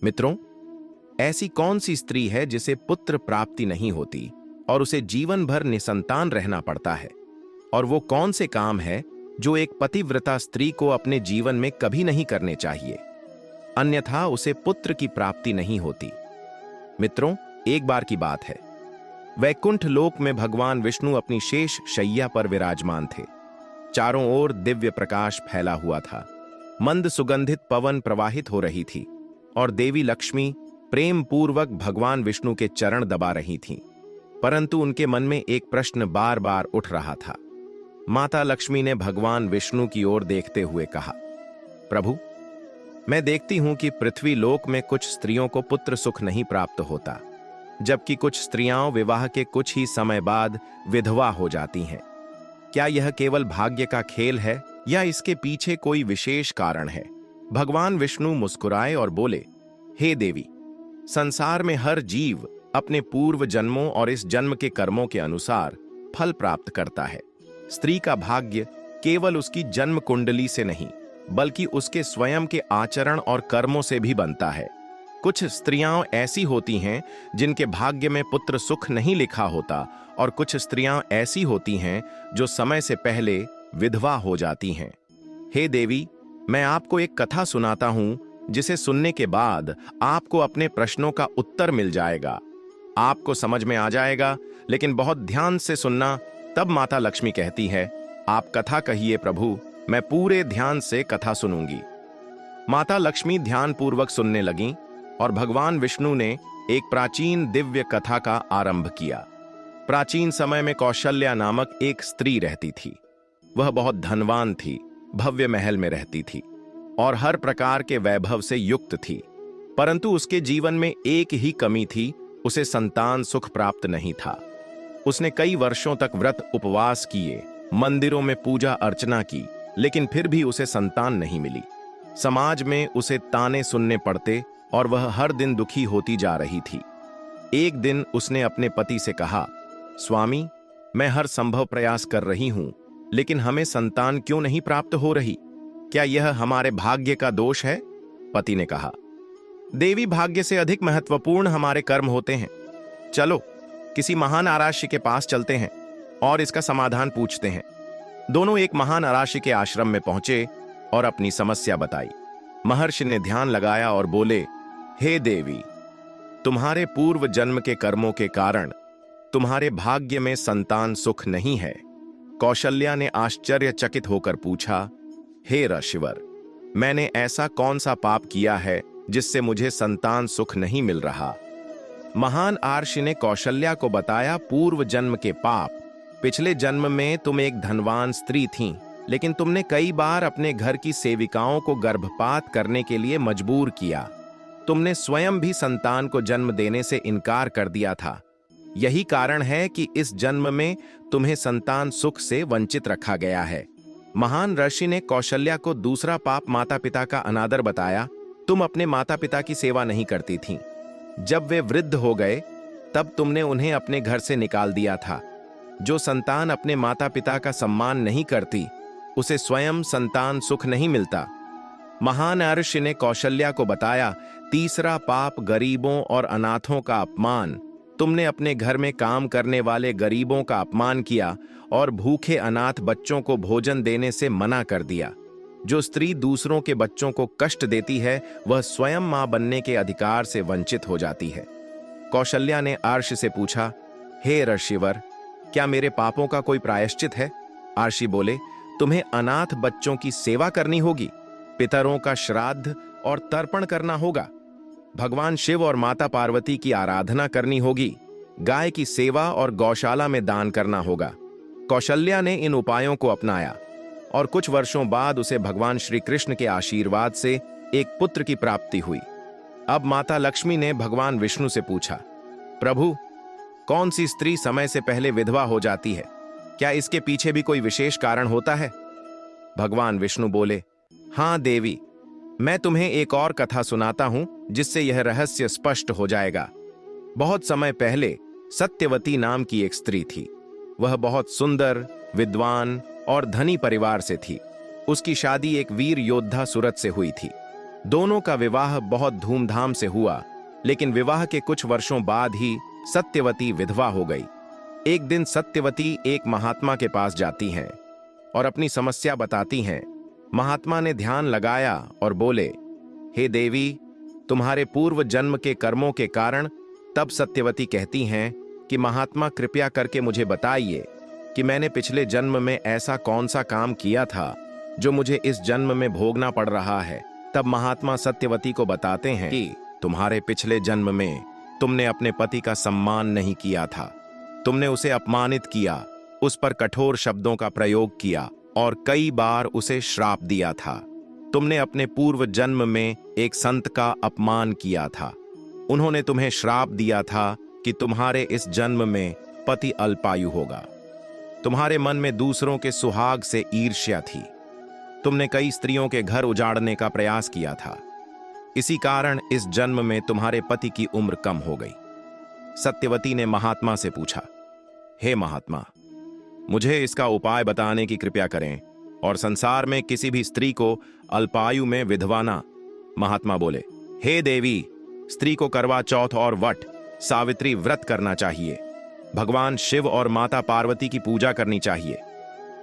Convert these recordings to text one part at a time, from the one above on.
मित्रों, ऐसी कौन सी स्त्री है जिसे पुत्र प्राप्ति नहीं होती और उसे जीवन भर निसंतान रहना पड़ता है? और वो कौन से काम है जो एक पतिव्रता स्त्री को अपने जीवन में कभी नहीं करने चाहिए, अन्यथा उसे पुत्र की प्राप्ति नहीं होती? मित्रों, एक बार की बात है, वैकुंठ लोक में भगवान विष्णु अपनी शेष शैया पर विराजमान थे। चारों ओर दिव्य प्रकाश फैला हुआ था, मंद सुगंधित पवन प्रवाहित हो रही थी और देवी लक्ष्मी प्रेम पूर्वक भगवान विष्णु के चरण दबा रही थीं। परंतु उनके मन में एक प्रश्न बार बार उठ रहा था। माता लक्ष्मी ने भगवान विष्णु की ओर देखते हुए कहा, प्रभु, मैं देखती हूं कि पृथ्वी लोक में कुछ स्त्रियों को पुत्र सुख नहीं प्राप्त होता, जबकि कुछ स्त्रियां विवाह के कुछ ही समय बाद विधवा हो जाती हैं। क्या यह केवल भाग्य का खेल है या इसके पीछे कोई विशेष कारण है? भगवान विष्णु मुस्कुराए और बोले, हे देवी, संसार में हर जीव अपने पूर्व जन्मों और इस जन्म के कर्मों के अनुसार फल प्राप्त करता है। स्त्री का भाग्य केवल उसकी जन्म कुंडली से नहीं, बल्कि उसके स्वयं के आचरण और कर्मों से भी बनता है। कुछ स्त्रियां ऐसी होती हैं जिनके भाग्य में पुत्र सुख नहीं लिखा होता, और कुछ स्त्रियां ऐसी होती हैं जो समय से पहले विधवा हो जाती हैं। हे देवी, मैं आपको एक कथा सुनाता हूं, जिसे सुनने के बाद आपको अपने प्रश्नों का उत्तर मिल जाएगा। आपको समझ में आ जाएगा, लेकिन बहुत ध्यान से सुनना। तब माता लक्ष्मी कहती है, आप कथा कहिए प्रभु, मैं पूरे ध्यान से कथा सुनूंगी। माता लक्ष्मी ध्यानपूर्वक सुनने लगीं और भगवान विष्णु ने एक प्राचीन दिव्य कथा का आरंभ किया। प्राचीन समय में कौशल्या नामक एक स्त्री रहती थी। वह बहुत धनवान थी, भव्य महल में रहती थी और हर प्रकार के वैभव से युक्त थी। परंतु उसके जीवन में एक ही कमी थी, उसे संतान सुख प्राप्त नहीं था। उसने कई वर्षों तक व्रत उपवास किए, मंदिरों में पूजा अर्चना की, लेकिन फिर भी उसे संतान नहीं मिली। समाज में उसे ताने सुनने पड़ते और वह हर दिन दुखी होती जा रही थी। एक दिन उसने अपने पति से कहा, स्वामी, मैं हर संभव प्रयास कर रही हूं, लेकिन हमें संतान क्यों नहीं प्राप्त हो रही? क्या यह हमारे भाग्य का दोष है? पति ने कहा, देवी, भाग्य से अधिक महत्वपूर्ण हमारे कर्म होते हैं। चलो किसी महान आराध्य के पास चलते हैं और इसका समाधान पूछते हैं। दोनों एक महान आराध्य के आश्रम में पहुंचे और अपनी समस्या बताई। महर्षि ने ध्यान लगाया और बोले, हे देवी, तुम्हारे पूर्व जन्म के कर्मों के कारण तुम्हारे भाग्य में संतान सुख नहीं है। कौशल्या ने आश्चर्यचकित होकर पूछा, हे ऋषिवर, मैंने ऐसा कौन सा पाप किया है जिससे मुझे संतान सुख नहीं मिल रहा? महान आर्षि ने कौशल्या को बताया, पूर्व जन्म के पाप। पिछले जन्म में तुम एक धनवान स्त्री थीं, लेकिन तुमने कई बार अपने घर की सेविकाओं को गर्भपात करने के लिए मजबूर किया। तुमने स्वयं भी संतान को जन्म देने से इनकार कर दिया था। यही कारण है कि इस जन्म में तुम्हें संतान सुख से वंचित रखा गया है। महान ऋषि ने कौशल्या को दूसरा पाप माता पिता का अनादर बताया। तुम अपने माता पिता की सेवा नहीं करती थीं। जब वे वृद्ध हो गए, तब तुमने उन्हें अपने घर से निकाल दिया था। जो संतान अपने माता पिता का सम्मान नहीं करती, उसे स्वयं संतान सुख नहीं मिलता। महान ऋषि ने कौशल्या को बताया, तीसरा पाप गरीबों और अनाथों का अपमान। तुमने अपने घर में काम करने वाले गरीबों का अपमान किया और भूखे अनाथ बच्चों को भोजन देने से मना कर दिया। जो स्त्री दूसरों के बच्चों को कष्ट देती है, वह स्वयं मां बनने के अधिकार से वंचित हो जाती है। कौशल्या ने अर्ष से पूछा, हे ऋषिवर, क्या मेरे पापों का कोई प्रायश्चित है? अर्षि बोले, तुम्हें अनाथ बच्चों की सेवा करनी होगी, पितरों का श्राद्ध और तर्पण करना होगा, भगवान शिव और माता पार्वती की आराधना करनी होगी, गाय की सेवा और गौशाला में दान करना होगा। कौशल्या ने इन उपायों को अपनाया और कुछ वर्षों बाद उसे भगवान श्री कृष्ण के आशीर्वाद से एक पुत्र की प्राप्ति हुई। अब माता लक्ष्मी ने भगवान विष्णु से पूछा, प्रभु, कौन सी स्त्री समय से पहले विधवा हो जाती है? क्या इसके पीछे भी कोई विशेष कारण होता है? भगवान विष्णु बोले, हां देवी, मैं तुम्हें एक और कथा सुनाता हूं, जिससे यह रहस्य स्पष्ट हो जाएगा। बहुत समय पहले सत्यवती नाम की एक स्त्री थी। वह बहुत सुंदर, विद्वान और धनी परिवार से थी। उसकी शादी एक वीर योद्धा सुरत से हुई थी। दोनों का विवाह बहुत धूमधाम से हुआ, लेकिन विवाह के कुछ वर्षों बाद ही सत्यवती विधवा हो गई। एक दिन सत्यवती एक महात्मा के पास जाती हैं और अपनी समस्या बताती हैं। महात्मा ने ध्यान लगाया और बोले, हे देवी, तुम्हारे पूर्व जन्म के कर्मों के कारण। तब सत्यवती कहती हैं कि महात्मा कृपया करके मुझे बताइए कि मैंने पिछले जन्म में ऐसा कौन सा काम किया था जो मुझे इस जन्म में भोगना पड़ रहा है। तब महात्मा सत्यवती को बताते हैं कि तुम्हारे पिछले जन्म में तुमने अपने पति का सम्मान नहीं किया था, तुमने उसे अपमानित किया, उस पर कठोर शब्दों का प्रयोग किया और कई बार उसे श्राप दिया था। तुमने अपने पूर्व जन्म में एक संत का अपमान किया था। उन्होंने तुम्हें श्राप दिया था कि तुम्हारे इस जन्म में पति अल्पायु होगा। तुम्हारे मन में दूसरों के सुहाग से ईर्ष्या थी। तुमने कई स्त्रियों के घर उजाड़ने का प्रयास किया था। इसी कारण इस जन्म में तुम्हारे पति की उम्र कम हो गई। सत्यवती ने महात्मा से पूछा, हे महात्मा, मुझे इसका उपाय बताने की कृपया करें और संसार में किसी भी स्त्री को अल्पायु में विधवाना। महात्मा बोले, हे देवी, स्त्री को करवा चौथ और वट सावित्री व्रत करना चाहिए। भगवान शिव और माता पार्वती की पूजा करनी चाहिए।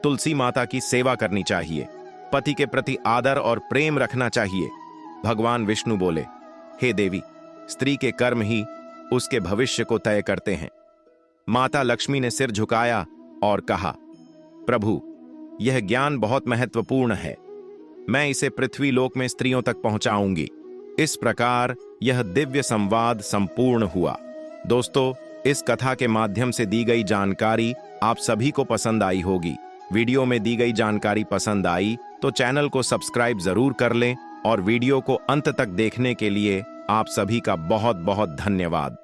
तुलसी माता की सेवा करनी चाहिए। पति के प्रति आदर और प्रेम रखना चाहिए। भगवान विष्णु बोले, हे देवी, स्त्री के कर्म ही उसके भविष्य को तय करते हैं। माता लक्ष्मी ने सिर झुकाया और कहा, प्रभु, यह ज्ञान बहुत महत्वपूर्ण है। मैं इसे पृथ्वी लोक में स्त्रियों तक पहुंचाऊंगी। इस प्रकार यह दिव्य संवाद संपूर्ण हुआ। दोस्तों, इस कथा के माध्यम से दी गई जानकारी आप सभी को पसंद आई होगी। वीडियो में दी गई जानकारी पसंद आई तो चैनल को सब्सक्राइब जरूर कर लें और वीडियो को अंत तक देखने के लिए आप सभी का बहुत बहुत धन्यवाद।